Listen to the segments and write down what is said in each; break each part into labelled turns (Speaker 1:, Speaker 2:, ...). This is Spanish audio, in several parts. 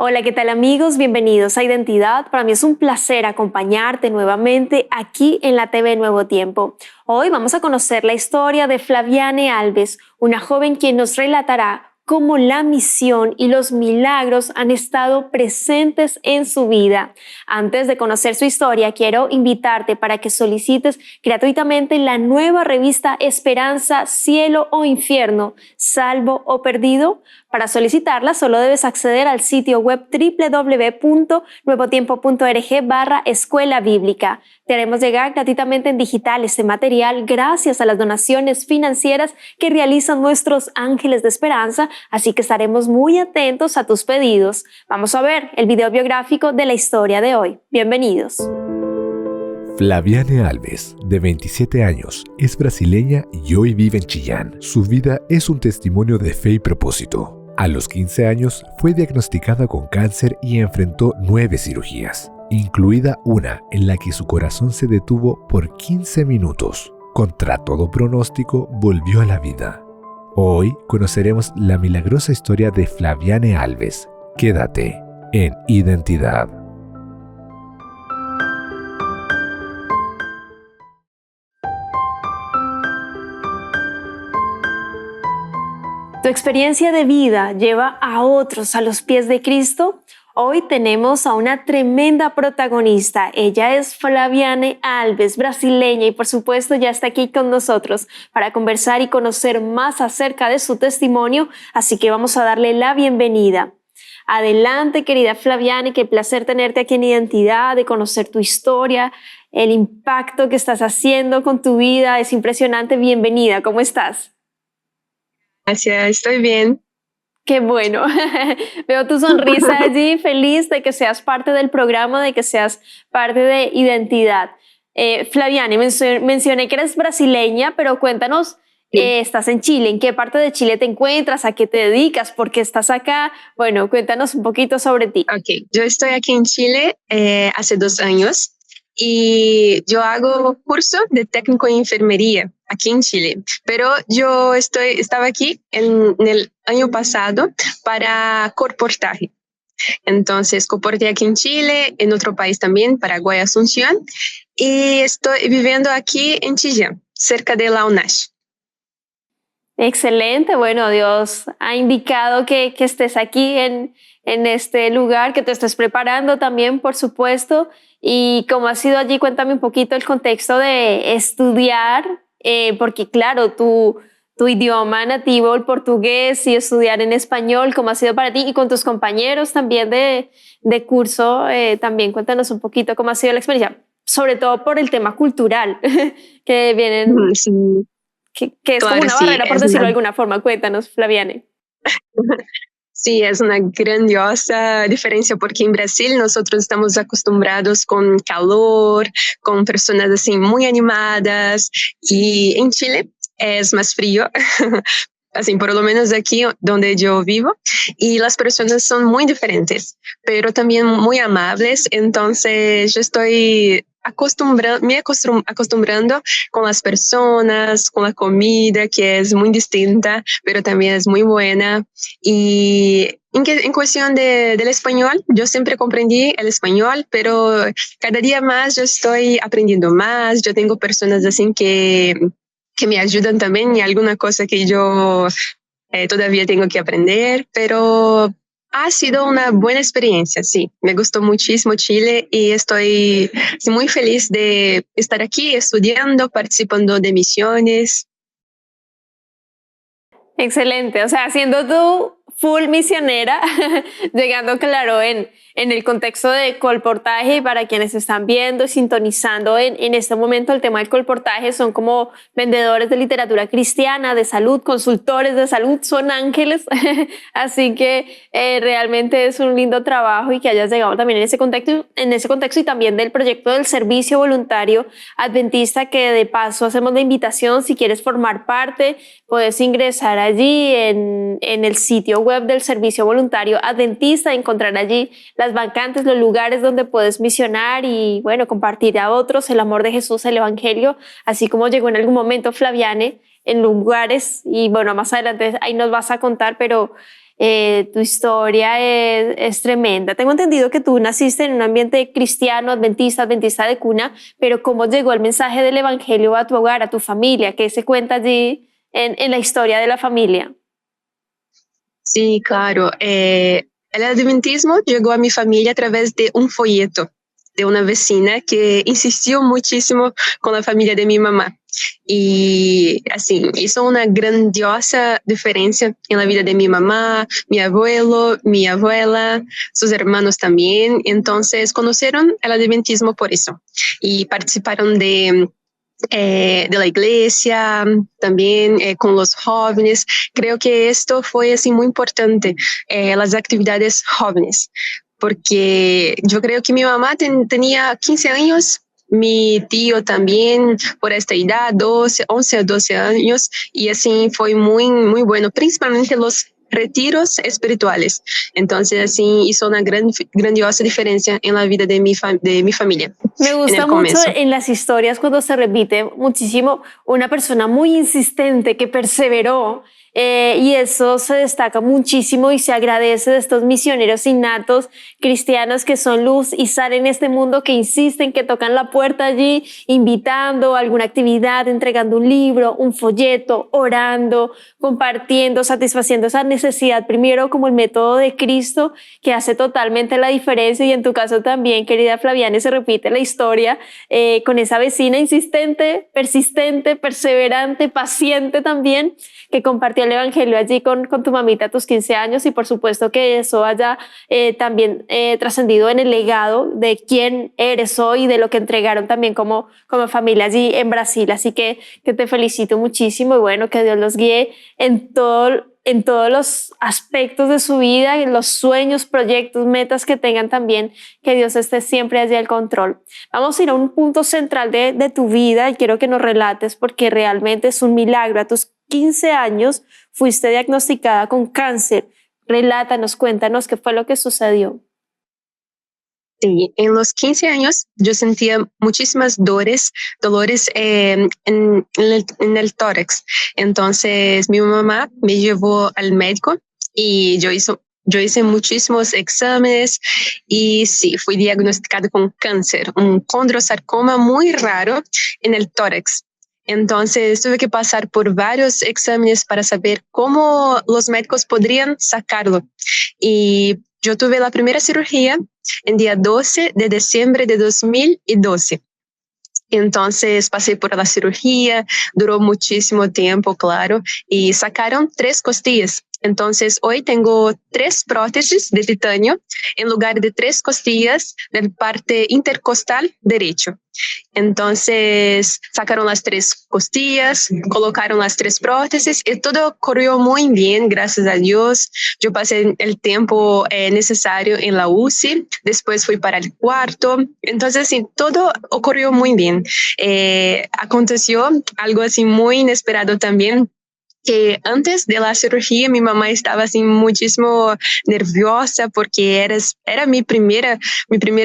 Speaker 1: Hola, ¿qué tal amigos? Bienvenidos a Identidad. Para mí es un placer acompañarte nuevamente aquí en la TV Nuevo Tiempo. Hoy vamos a conocer la historia de Flaviane Alves, una joven quien nos relatará cómo la misión y los milagros han estado presentes en su vida. Antes de conocer su historia, quiero invitarte para que solicites gratuitamente la nueva revista Esperanza, Cielo o Infierno, Salvo o Perdido. Para solicitarla solo debes acceder al sitio web www.nuevotiempo.org/escuela bíblica. Te haremos llegar gratuitamente en digital este material gracias a las donaciones financieras que realizan nuestros ángeles de esperanza, así que estaremos muy atentos a tus pedidos. Vamos a ver el video biográfico de la historia de hoy. Bienvenidos.
Speaker 2: Flaviane Alves, de 27 años, es brasileña y hoy vive en Chillán. Su vida es un testimonio de fe y propósito. A los 15 años fue diagnosticada con cáncer y enfrentó 9 cirugías, incluida una en la que su corazón se detuvo por 15 minutos. Contra todo pronóstico, volvió a la vida. Hoy conoceremos la milagrosa historia de Flaviane Alves. Quédate en Identidad.
Speaker 1: ¿Tu experiencia de vida lleva a otros a los pies de Cristo? Hoy tenemos a una tremenda protagonista. Ella es Flaviane Alves, brasileña, y por supuesto ya está aquí con nosotros para conversar y conocer más acerca de su testimonio, así que vamos a darle la bienvenida. Adelante, querida Flaviane, qué placer tenerte aquí en Identidad, de conocer tu historia, el impacto que estás haciendo con tu vida, es impresionante. Bienvenida, ¿cómo estás?
Speaker 3: Gracias, estoy bien.
Speaker 1: Qué bueno. Veo tu sonrisa allí, feliz de que seas parte del programa, de que seas parte de Identidad. Flaviane, mencioné que eres brasileña, pero cuéntanos,
Speaker 3: Sí.
Speaker 1: estás en Chile. ¿En qué parte de Chile te encuentras? ¿A qué te dedicas? ¿Por qué estás acá? Bueno, cuéntanos un poquito sobre ti.
Speaker 3: Ok, yo estoy aquí en Chile hace 2 años y yo hago curso de técnico en enfermería aquí en Chile, pero yo estaba aquí en el año pasado para corportaje. Entonces, corporté aquí en Chile, en otro país también, Paraguay, Asunción, y estoy viviendo aquí en Chillán, cerca de la UNASH.
Speaker 1: Excelente, bueno, Dios ha indicado que estés aquí en este lugar, que te estés preparando también, por supuesto. Y cómo ha sido allí, cuéntame un poquito el contexto de estudiar, porque claro, tu idioma nativo, el portugués, y estudiar en español, ¿cómo ha sido para ti? Y con tus compañeros también de curso, también cuéntanos un poquito cómo ha sido la experiencia, sobre todo por el tema cultural, que vienen...
Speaker 3: Sí,
Speaker 1: que es como
Speaker 3: claro,
Speaker 1: una
Speaker 3: sí,
Speaker 1: barrera, por decirlo de alguna forma. Cuéntanos, Flaviane.
Speaker 3: Sí, es una grandiosa diferencia porque en Brasil nosotros estamos acostumbrados con calor, con personas así muy animadas, y en Chile es más frío, así por lo menos aquí donde yo vivo, y las personas son muy diferentes, pero también muy amables. Entonces yo estoy acostumbrando con las personas, con la comida que es muy distinta, pero también es muy buena. Y en cuestión del español, yo siempre comprendí el español, pero cada día más yo estoy aprendiendo más. Yo tengo personas así que me ayudan también y alguna cosa que yo todavía tengo que aprender, pero ha sido una buena experiencia, sí. Me gustó muchísimo Chile y estoy muy feliz de estar aquí estudiando, participando de misiones.
Speaker 1: Excelente, o sea, siendo tú full misionera, llegando claro en el contexto de colportaje, y para quienes están viendo y sintonizando en este momento el tema del colportaje, son como vendedores de literatura cristiana, de salud, consultores de salud, son ángeles, así que realmente es un lindo trabajo, y que hayas llegado también en ese contexto y también del proyecto del servicio voluntario adventista, que de paso hacemos la invitación. Si quieres formar parte, puedes ingresar allí en el sitio web del Servicio Voluntario Adventista, encontrar allí las vacantes, los lugares donde puedes misionar y, bueno, compartir a otros el amor de Jesús, el Evangelio, así como llegó en algún momento Flaviane en lugares, y bueno, más adelante ahí nos vas a contar, pero Tu historia es tremenda. Tengo entendido que tú naciste en un ambiente cristiano, adventista de cuna, pero ¿cómo llegó el mensaje del evangelio a tu hogar, a tu familia? ¿Qué se cuenta allí en la historia de la familia?
Speaker 3: Sí, claro. El adventismo llegó a mi familia a través de un folleto de una vecina que insistió muchísimo con la familia de mi mamá. Y así, hizo una grandiosa diferencia en la vida de mi mamá, mi abuelo, mi abuela, sus hermanos también. Entonces conocieron el adventismo por eso y participaron de la iglesia, también con los jóvenes. Creo que esto fue así muy importante, las actividades jóvenes, porque yo creo que mi mamá tenía 15 años, mi tío también por esta edad, 12, 11 a 12 años, y así fue muy, muy bueno, principalmente los retiros espirituales. Entonces así hizo una grandiosa diferencia en la vida de mi familia
Speaker 1: Me
Speaker 3: en
Speaker 1: gusta
Speaker 3: el
Speaker 1: mucho
Speaker 3: comienzo.
Speaker 1: en las historias cuando se repite muchísimo una persona muy insistente que perseveró, y eso se destaca muchísimo y se agradece de estos misioneros innatos cristianos que son luz y sal en este mundo, que insisten, que tocan la puerta allí invitando a alguna actividad, entregando un libro, un folleto, orando, compartiendo, satisfaciendo esa necesidad primero como el método de Cristo, que hace totalmente la diferencia. Y en tu caso también, querida Flaviane, se repite la historia con esa vecina insistente, persistente, perseverante, paciente también, que compartió el evangelio allí con tu mamita a tus 15 años, y por supuesto que eso haya también trascendido en el legado de quién eres hoy, de lo que entregaron también como familia allí en Brasil. Así que te felicito muchísimo y bueno, que Dios los guíe en todos los aspectos de su vida, en los sueños, proyectos, metas que tengan también, que Dios esté siempre allí al control. Vamos a ir a un punto central de tu vida y quiero que nos relates, porque realmente es un milagro. A tus 15 años fuiste diagnosticada con cáncer. Relátanos, cuéntanos qué fue lo que sucedió.
Speaker 3: Sí, en los 15 años yo sentía muchísimas dolores en el tórax. Entonces mi mamá me llevó al médico y yo hice muchísimos exámenes y sí, fui diagnosticado con cáncer, un condrosarcoma muy raro en el tórax. Entonces tuve que pasar por varios exámenes para saber cómo los médicos podrían sacarlo. Y yo tuve la primera cirugía en día 12 de diciembre de 2012. Entonces pasé por la cirugía, duró muchísimo tiempo, claro, y sacaron 3 costillas. Entonces hoy tengo 3 prótesis de titanio en lugar de 3 costillas de parte intercostal derecho. Entonces sacaron las 3 costillas, colocaron las 3 prótesis y todo corrió muy bien, gracias a Dios. Yo pasé el tiempo necesario en la UCI, después fui para el cuarto. Entonces sí, todo ocurrió muy bien. Aconteció algo así muy inesperado también, que antes de la cirugía mi mamá estaba así muchísimo nerviosa porque era mi primera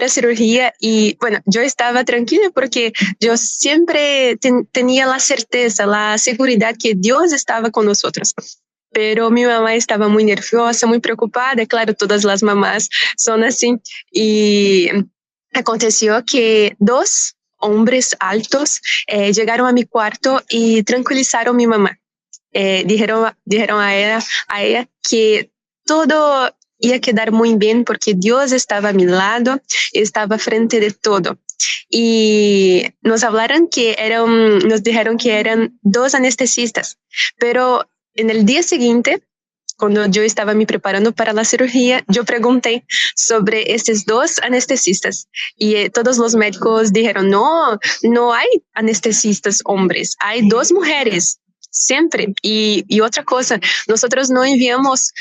Speaker 3: cirugía y bueno, yo estaba tranquila porque yo siempre tenía la certeza, la seguridad que Dios estaba con nosotros. Pero mi mamá estaba muy nerviosa, muy preocupada, claro, todas las mamás son así. Y aconteció que 2 hombres altos llegaron a mi cuarto y tranquilizaron a mi mamá. Dijeron a ella que todo iba a quedar muy bien porque Dios estaba a mi lado, estaba frente de todo. Y nos dijeron que eran 2 anestesistas, pero en el día siguiente, cuando yo estaba me preparando para la cirugía, yo pregunté sobre estos 2 anestesistas y todos los médicos dijeron, no hay anestesistas hombres, hay 2 mujeres. Siempre. Y otra cosa, nosotros no enviamos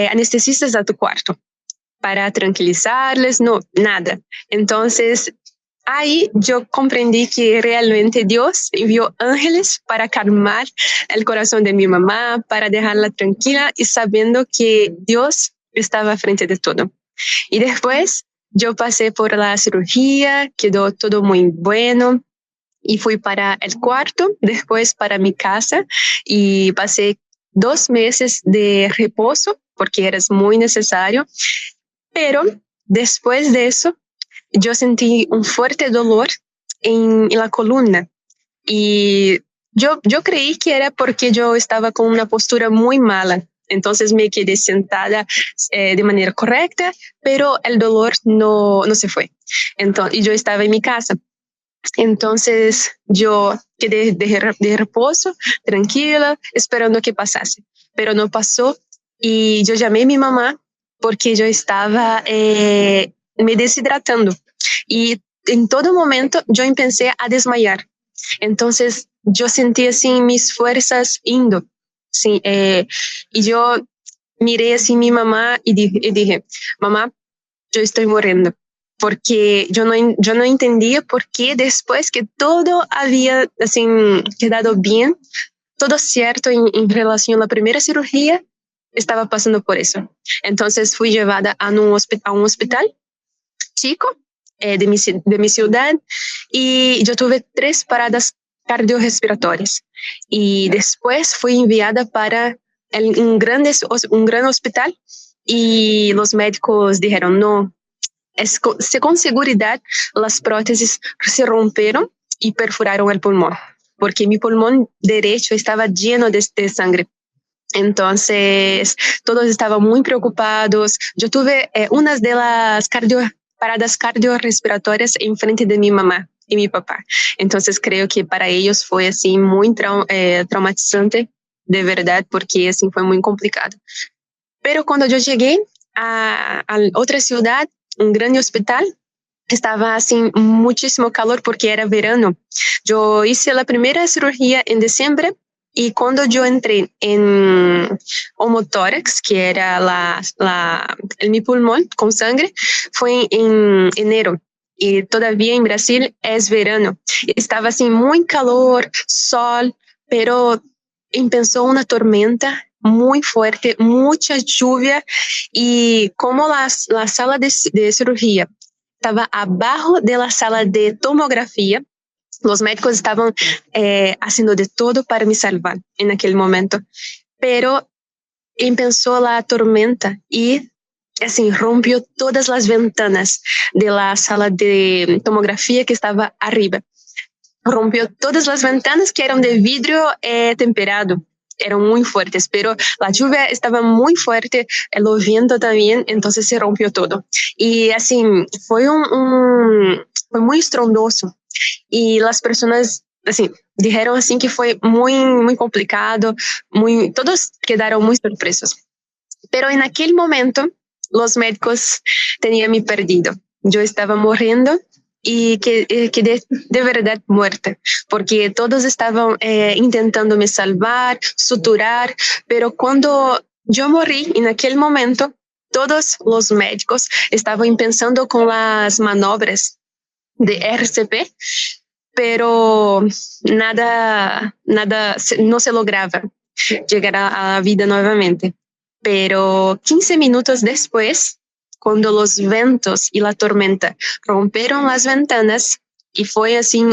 Speaker 3: anestesistas a tu cuarto para tranquilizarles, no, nada. Entonces, ahí yo comprendí que realmente Dios envió ángeles para calmar el corazón de mi mamá, para dejarla tranquila y sabiendo que Dios estaba frente de todo. Y después yo pasé por la cirugía, quedó todo muy bueno. Y fui para el cuarto, después para mi casa y pasé 2 meses de reposo porque era muy necesario. Pero después de eso, yo sentí un fuerte dolor en la columna y yo creí que era porque yo estaba con una postura muy mala. Entonces me quedé sentada de manera correcta, pero el dolor no se fue. Entonces, y yo estaba en mi casa. Entonces yo quedé de reposo, tranquila, esperando que pasase. Pero no pasó y yo llamé a mi mamá porque yo estaba me deshidratando. Y en todo momento yo empecé a desmayar. Entonces yo sentí así mis fuerzas indo. Sí, y yo miré así a mi mamá y dije, mamá, yo estoy muriendo. Porque yo no entendía por qué después que todo había así, quedado bien, todo cierto en relación a la primera cirugía, estaba pasando por eso. Entonces fui llevada a un hospital chico de mi ciudad y yo tuve 3 paradas cardiorrespiratorias y después fui enviada para un gran hospital y los médicos dijeron no, con seguridad las prótesis se rompieron y perforaron el pulmón porque mi pulmón derecho estaba lleno de sangre. Entonces, todos estaban muy preocupados. Yo tuve unas de las paradas cardiorrespiratorias en frente de mi mamá y mi papá. Entonces, creo que para ellos fue así muy traumatizante, de verdad, porque así fue muy complicado. Pero cuando yo llegué a otra ciudad, un gran hospital, estaba así muchísimo calor porque era verano. Yo hice la primera cirugía en diciembre y cuando yo entré en homotórax, que era mi pulmón con sangre, fue en enero. Y todavía en Brasil es verano. Estaba así muy calor, sol, pero empezó una tormenta muy fuerte, mucha lluvia y como la sala de cirugía estaba abajo de la sala de tomografía, los médicos estaban haciendo de todo para me salvar en aquel momento, pero empezó la tormenta y así rompió todas las ventanas de la sala de tomografía que estaba arriba. Rompió todas las ventanas que eran de vidrio temperado. Eran muy fuertes, pero la lluvia estaba muy fuerte, el viento también, entonces se rompió todo. Y así fue fue muy estrondoso. Y las personas así dijeron así que fue muy complicado, todos quedaron muy sorpresos. Pero en aquel momento los médicos tenían me perdido. Yo estaba muriendo y quedé de verdad muerta, porque todos estaban intentando me salvar, suturar, pero cuando yo morí en aquel momento, todos los médicos estaban pensando con las manobras de RCP, pero no se lograba llegar a la vida nuevamente. Pero 15 minutos después, cuando los vientos y la tormenta rompieron las ventanas y fue así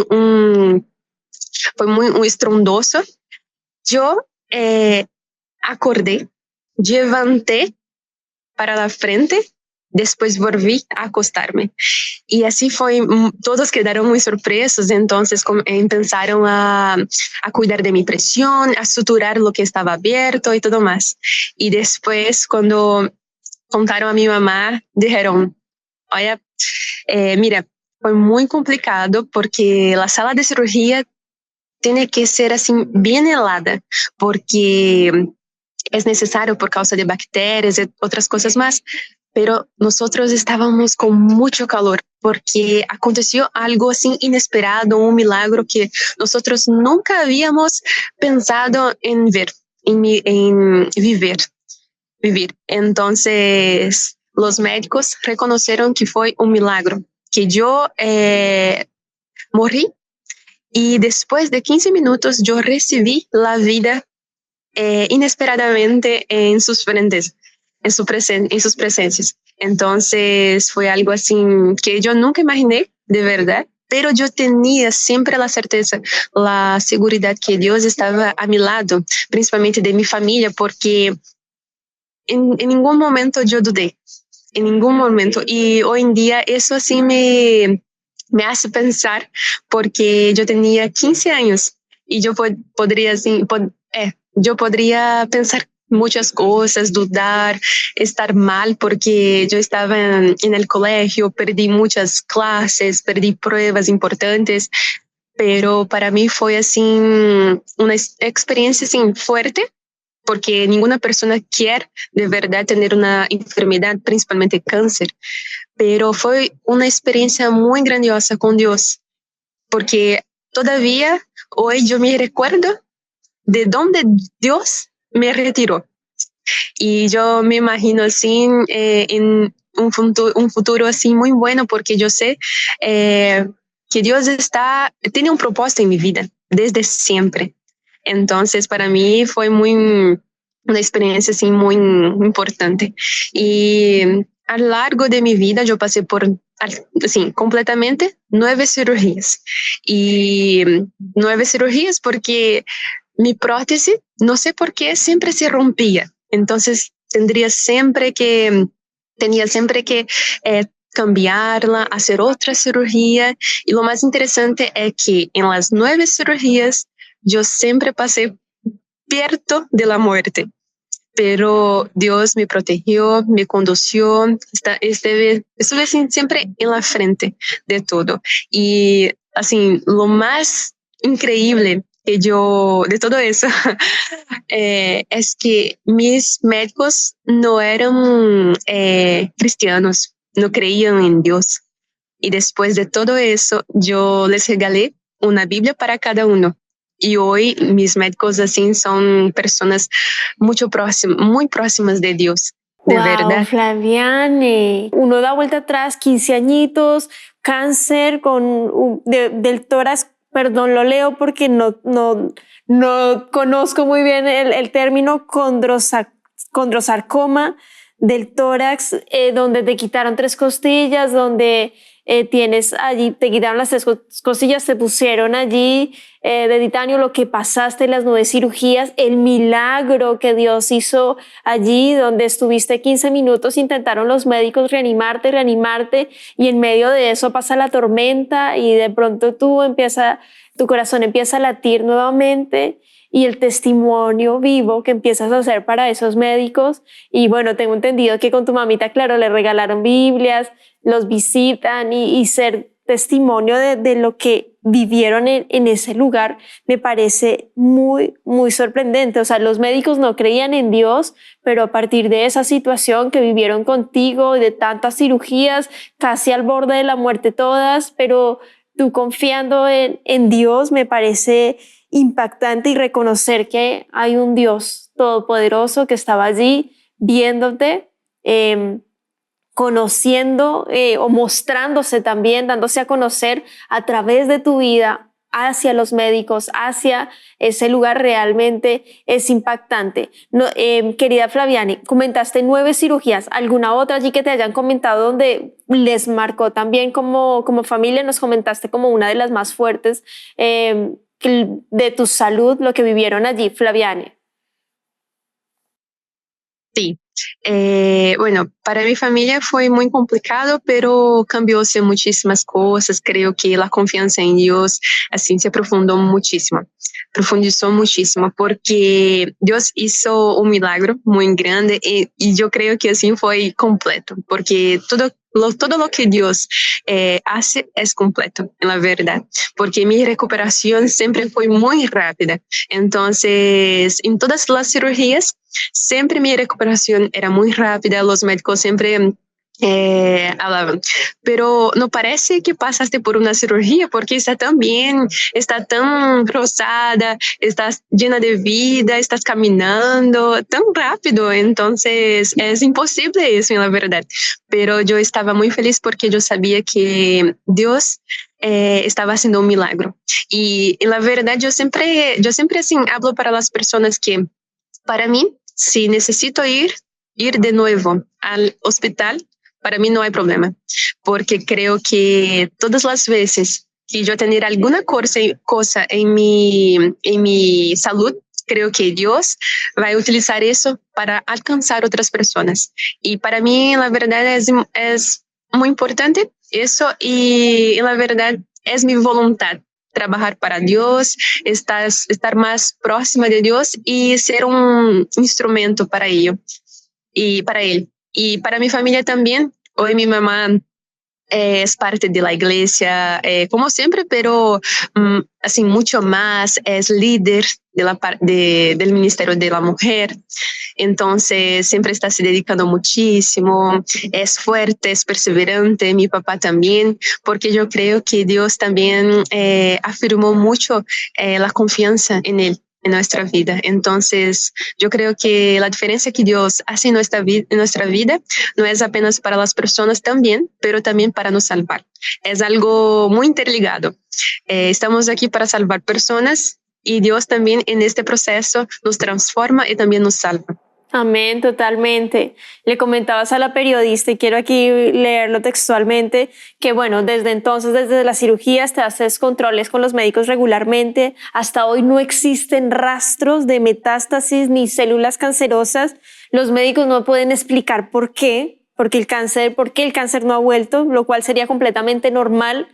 Speaker 3: fue muy estrondoso, yo acordé, levanté para la frente, después volví a acostarme. Y así fue, todos quedaron muy sorpresos, entonces empezaron a cuidar de mi presión, a suturar lo que estaba abierto y todo más. Y después, cuando contaron a mi mamá, dijeron, oye, mira, fue muy complicado porque la sala de cirugía tiene que ser así bien helada, porque es necesario por causa de bacterias y otras cosas más, pero nosotros estábamos con mucho calor porque aconteció algo así inesperado, un milagro que nosotros nunca habíamos pensado en ver, en vivir. Entonces, los médicos reconocieron que fue un milagro, que yo morí y después de 15 minutos yo recibí la vida inesperadamente en sus frentes, en sus presencias. Entonces fue algo así que yo nunca imaginé, de verdad, pero yo tenía siempre la certeza, la seguridad que Dios estaba a mi lado, principalmente de mi familia, porque en ningún momento yo dudé, en ningún momento. Y hoy en día eso así me hace pensar, porque yo tenía 15 años y yo podría, así, yo podría pensar muchas cosas, dudar, estar mal porque yo estaba en el colegio, perdí muchas clases, perdí pruebas importantes, pero para mí fue así una experiencia así fuerte, porque ninguna persona quiere de verdad tener una enfermedad, principalmente cáncer, pero fue una experiencia muy grandiosa con Dios, porque todavía hoy yo me recuerdo de dónde Dios me retiró. Y yo me imagino así en un futuro así muy bueno, porque yo sé que Dios tiene un propósito en mi vida desde siempre. Entonces, para mí fue una experiencia así muy importante. Y a lo largo de mi vida yo pasé por, así, completamente 9 cirugías. Y 9 cirugías porque mi prótesis, no sé por qué, siempre se rompía. Entonces, tenía siempre que cambiarla, hacer otra cirugía. Y lo más interesante es que en las 9 cirugías yo siempre pasé perto de la muerte, pero Dios me protegió, me condució, estuve así, siempre en la frente de todo. Y así, lo más increíble que de todo eso, es que mis médicos no eran cristianos, no creían en Dios. Y después de todo eso, yo les regalé una Biblia para cada uno. Y hoy mis médicos así son personas muy próximas de Dios, de
Speaker 1: Wow,
Speaker 3: verdad.
Speaker 1: Flaviane, uno da vuelta atrás, 15 añitos, cáncer del tórax, perdón, lo leo porque no conozco muy bien el término condrosarcoma del tórax, donde te quitaron 3 costillas, donde tienes allí, te quitaron las 3 costillas, te pusieron allí de titanio, lo que pasaste, las 9 cirugías, el milagro que Dios hizo allí, donde estuviste 15 minutos, intentaron los médicos reanimarte, y en medio de eso pasa la tormenta y de pronto tu corazón empieza a latir nuevamente, y el testimonio vivo que empiezas a hacer para esos médicos. Y bueno, tengo entendido que con tu mamita, claro, le regalaron Biblias, los visitan, y ser testimonio de lo que vivieron en ese lugar me parece muy, muy sorprendente. O sea, los médicos no creían en Dios, pero a partir de esa situación que vivieron contigo, de tantas cirugías, casi al borde de la muerte todas, pero tú confiando en Dios, me parece impactante, y reconocer que hay un Dios todopoderoso que estaba allí viéndote, conociendo o mostrándose también, dándose a conocer a través de tu vida hacia los médicos, hacia ese lugar, realmente es impactante. No, querida Flaviane, comentaste 9 cirugías, ¿alguna otra allí que te hayan comentado donde les marcó también como familia? Nos comentaste como una de las más fuertes de tu salud, lo que vivieron allí, Flaviane.
Speaker 3: Sí. Bueno, para mi familia fue muy complicado, pero cambióse muchísimas cosas. Creo que la confianza en Dios así se profundizó muchísimo, porque Dios hizo un milagro muy grande, y yo creo que así fue completo, porque todo lo que Dios hace es completo, en la verdad, porque mi recuperación siempre fue muy rápida. Entonces, en todas las cirugías, siempre mi recuperación era muy rápida, los médicos siempre hablaban, pero no parece que pasaste por una cirugía porque está tan bien, está tan rosada, estás llena de vida, estás caminando tan rápido, entonces es imposible eso en la verdad. Pero yo estaba muy feliz porque yo sabía que Dios estaba haciendo un milagro. Y en la verdad yo siempre así hablo para las personas que, para mí, si necesito ir de nuevo al hospital, para mí no hay problema, porque creo que todas las veces que yo tener alguna cosa en mi salud, creo que Dios va a utilizar eso para alcanzar otras personas. Y para mí, la verdad, es muy importante eso y la verdad es mi voluntad. Trabajar para Dios, estar más próxima de Dios y ser un instrumento para ello y para Él. Y para mi familia también. Hoy mi mamá es parte de la iglesia, como siempre, pero así mucho más, es líder del Ministerio de la Mujer, entonces siempre está se dedicando muchísimo, es fuerte, es perseverante, mi papá también, porque yo creo que Dios también afirmó mucho la confianza en él, en nuestra vida. Entonces, yo creo que la diferencia que Dios hace en nuestra vida no es apenas para las personas también, pero también para nos salvar. Es algo muy interligado. Estamos aquí para salvar personas y Dios también en este proceso nos transforma y también nos salva.
Speaker 1: Amén, totalmente. Le comentabas a la periodista, y quiero aquí leerlo textualmente, que bueno, desde entonces, desde las cirugías, te haces controles con los médicos regularmente. Hasta hoy no existen rastros de metástasis ni células cancerosas. Los médicos no pueden explicar por qué el cáncer no ha vuelto, lo cual sería completamente normal.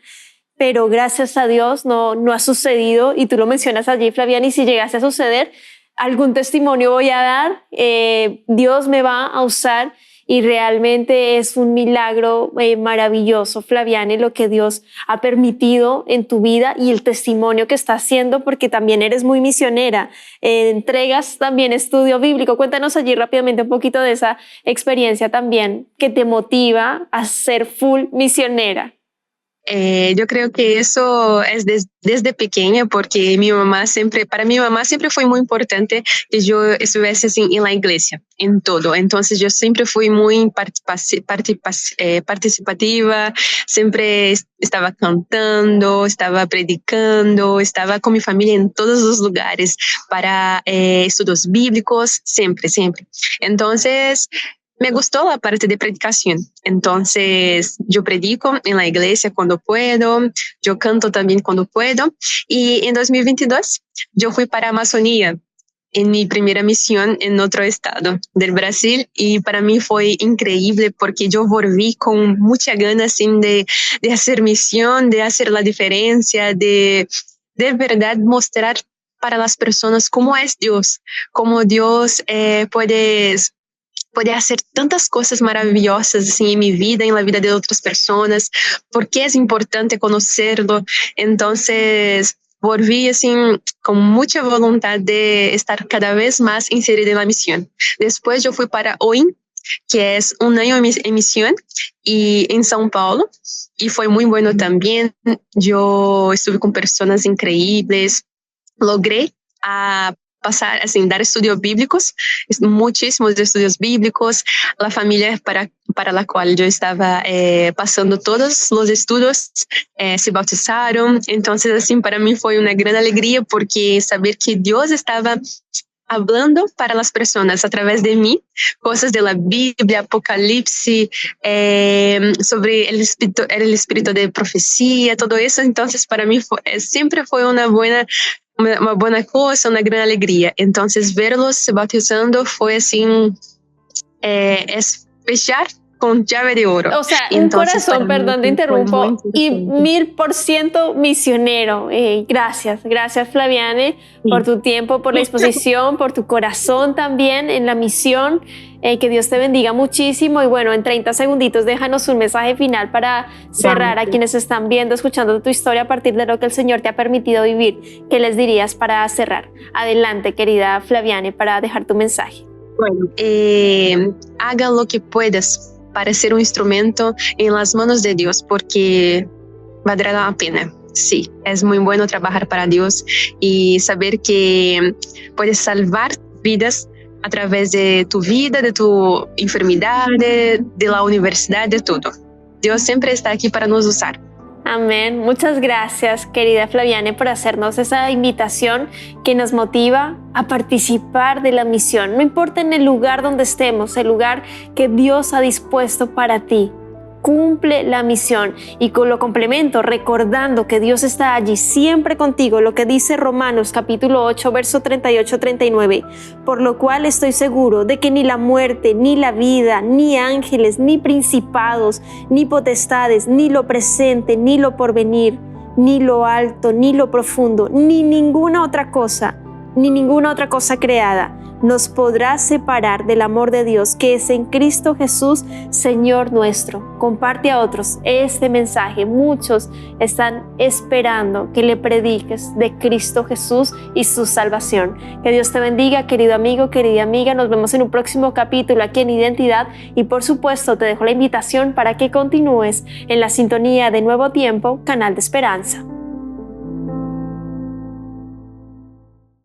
Speaker 1: Pero gracias a Dios no ha sucedido, y tú lo mencionas allí, Flaviana, y si llegase a suceder, algún testimonio voy a dar, Dios me va a usar, y realmente es un milagro maravilloso, Flaviana, lo que Dios ha permitido en tu vida y el testimonio que está haciendo, porque también eres muy misionera, entregas también estudio bíblico. Cuéntanos allí rápidamente un poquito de esa experiencia también que te motiva a ser full misionera.
Speaker 3: Yo creo que eso es desde pequeña, porque para mi mamá siempre fue muy importante que yo estuviese así en la iglesia, en todo. Entonces yo siempre fui muy participativa, siempre estaba cantando, estaba predicando, estaba con mi familia en todos los lugares para estudios bíblicos, siempre. Entonces, me gustó la parte de predicación, entonces yo predico en la iglesia cuando puedo, yo canto también cuando puedo, y en 2022 yo fui para Amazonía en mi primera misión en otro estado del Brasil, y para mí fue increíble porque yo volví con mucha ganas de hacer misión, de hacer la diferencia, de verdad mostrar para las personas cómo es Dios, cómo Dios puede hacer tantas cosas maravillosas así en mi vida, en la vida de otras personas, porque es importante conocerlo. Entonces, volví así con mucha voluntad de estar cada vez más inserida en la misión. Después yo fui para OIM, que es un año en misión, y en São Paulo, y fue muy bueno también. Yo estuve con personas increíbles, logré pasar, así, dar estudios bíblicos, muchísimos estudios bíblicos. La familia para la cual yo estaba pasando todos los estudios se bautizaron. Entonces, así, para mí fue una gran alegría, porque saber que Dios estaba hablando para las personas a través de mí, cosas de la Biblia, Apocalipsis, sobre el espíritu de profecía, todo eso. Entonces, para mí siempre fue una buena cosa, una gran alegría. Entonces, verlos se bautizando fue así, es fechar con llave de oro.
Speaker 1: O sea, entonces, un corazón, perdón te interrumpo, y 1000% misionero. Gracias Flaviana, por tu tiempo, por la exposición, por tu corazón también en la misión. Que Dios te bendiga muchísimo, y bueno, en 30 segunditos déjanos un mensaje final para cerrar a quienes están viendo, escuchando tu historia a partir de lo que el Señor te ha permitido vivir. ¿Qué les dirías para cerrar? Adelante, querida Flaviana, para dejar tu mensaje.
Speaker 3: Bueno, haga lo que puedas para ser un instrumento en las manos de Dios, porque valdrá la pena. Sí, es muy bueno trabajar para Dios y saber que puedes salvar vidas a través de tu vida, de tu enfermedad, de la universidad, de todo. Dios siempre está aquí para nos usar.
Speaker 1: Amén. Muchas gracias, querida Flaviana, por hacernos esa invitación que nos motiva a participar de la misión. No importa en el lugar donde estemos, el lugar que Dios ha dispuesto para ti. cumple la misión. Y con lo complemento recordando que Dios está allí siempre contigo, lo que dice Romanos capítulo 8, verso 38-39, por lo cual estoy seguro de que ni la muerte, ni la vida, ni ángeles, ni principados, ni potestades, ni lo presente, ni lo porvenir, ni lo alto, ni lo profundo, ni ninguna otra cosa creada nos podrá separar del amor de Dios que es en Cristo Jesús, Señor nuestro. Comparte a otros este mensaje. Muchos están esperando que le prediques de Cristo Jesús y su salvación. Que Dios te bendiga, querido amigo, querida amiga. Nos vemos en un próximo capítulo aquí en Identidad y por supuesto te dejo la invitación para que continúes en la sintonía de Nuevo Tiempo, Canal de Esperanza.